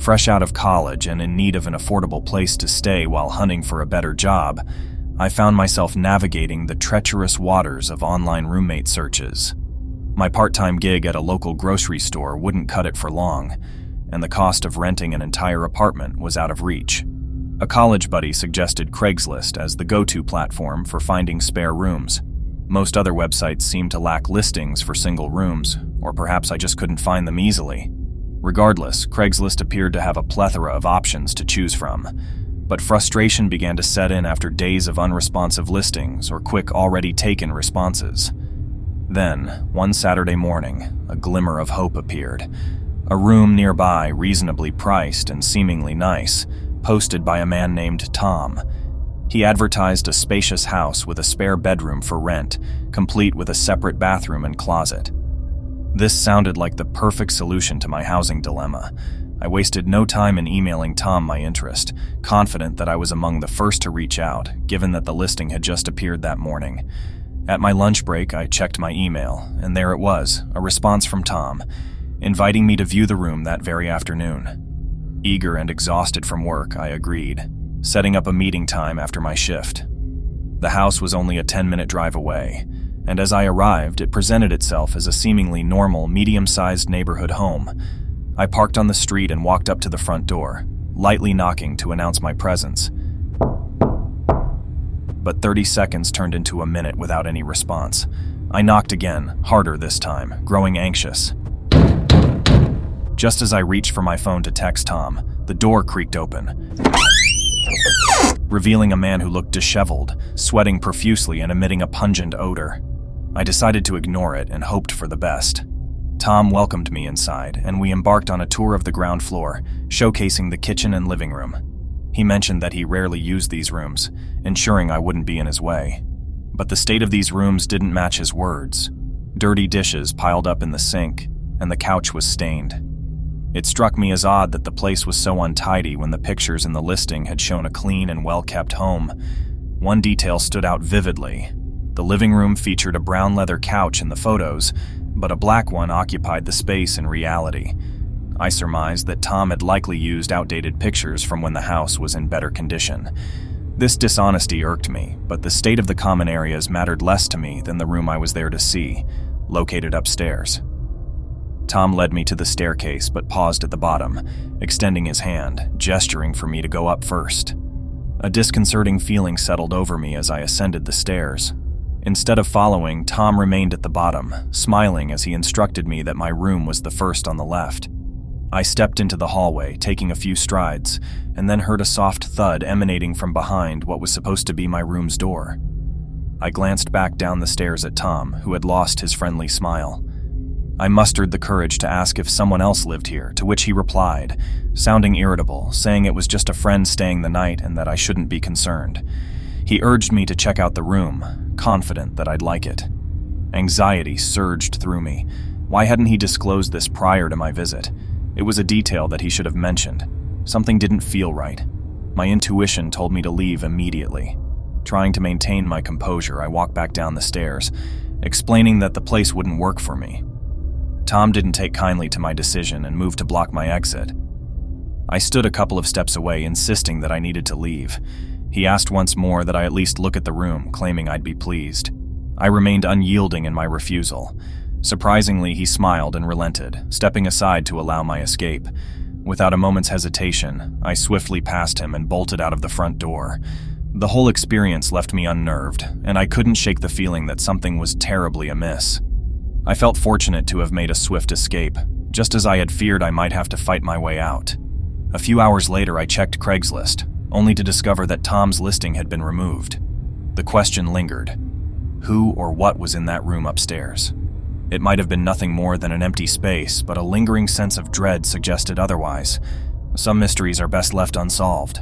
Fresh out of college and in need of an affordable place to stay while hunting for a better job, I found myself navigating the treacherous waters of online roommate searches. My part-time gig at a local grocery store wouldn't cut it for long, and the cost of renting an entire apartment was out of reach. A college buddy suggested Craigslist as the go-to platform for finding spare rooms. Most other websites seemed to lack listings for single rooms, or perhaps I just couldn't find them easily. Regardless, Craigslist appeared to have a plethora of options to choose from, but frustration began to set in after days of unresponsive listings or quick already-taken responses. Then, one Saturday morning, a glimmer of hope appeared. A room nearby, reasonably priced and seemingly nice, posted by a man named Tom. He advertised a spacious house with a spare bedroom for rent, complete with a separate bathroom and closet. This sounded like the perfect solution to my housing dilemma. I wasted no time in emailing Tom my interest, confident that I was among the first to reach out, given that the listing had just appeared that morning. At my lunch break, I checked my email, and there it was, a response from Tom, inviting me to view the room that very afternoon. Eager and exhausted from work, I agreed, setting up a meeting time after my shift. The house was only a 10-minute drive away, and as I arrived, it presented itself as a seemingly normal, medium-sized neighborhood home. I parked on the street and walked up to the front door, lightly knocking to announce my presence. But 30 seconds turned into a minute without any response. I knocked again, harder this time, growing anxious. Just as I reached for my phone to text Tom, the door creaked open, revealing a man who looked disheveled, sweating profusely and emitting a pungent odor. I decided to ignore it and hoped for the best. Tom welcomed me inside, and we embarked on a tour of the ground floor, showcasing the kitchen and living room. He mentioned that he rarely used these rooms, ensuring I wouldn't be in his way. But the state of these rooms didn't match his words. Dirty dishes piled up in the sink, and the couch was stained. It struck me as odd that the place was so untidy when the pictures in the listing had shown a clean and well-kept home. One detail stood out vividly. The living room featured a brown leather couch in the photos, but a black one occupied the space in reality. I surmised that Tom had likely used outdated pictures from when the house was in better condition. This dishonesty irked me, but the state of the common areas mattered less to me than the room I was there to see, located upstairs. Tom led me to the staircase but paused at the bottom, extending his hand, gesturing for me to go up first. A disconcerting feeling settled over me as I ascended the stairs. Instead of following, Tom remained at the bottom, smiling as he instructed me that my room was the first on the left. I stepped into the hallway, taking a few strides, and then heard a soft thud emanating from behind what was supposed to be my room's door. I glanced back down the stairs at Tom, who had lost his friendly smile. I mustered the courage to ask if someone else lived here, to which he replied, sounding irritable, saying it was just a friend staying the night and that I shouldn't be concerned. He urged me to check out the room, confident that I'd like it. Anxiety surged through me. Why hadn't he disclosed this prior to my visit? It was a detail that he should have mentioned. Something didn't feel right. My intuition told me to leave immediately. Trying to maintain my composure, I walked back down the stairs, explaining that the place wouldn't work for me. Tom didn't take kindly to my decision and moved to block my exit. I stood a couple of steps away, insisting that I needed to leave. He asked once more that I at least look at the room, claiming I'd be pleased. I remained unyielding in my refusal. Surprisingly, he smiled and relented, stepping aside to allow my escape. Without a moment's hesitation, I swiftly passed him and bolted out of the front door. The whole experience left me unnerved, and I couldn't shake the feeling that something was terribly amiss. I felt fortunate to have made a swift escape, just as I had feared I might have to fight my way out. A few hours later, I checked Craigslist, only to discover that Tom's listing had been removed. The question lingered. Who or what was in that room upstairs? It might have been nothing more than an empty space, but a lingering sense of dread suggested otherwise. Some mysteries are best left unsolved.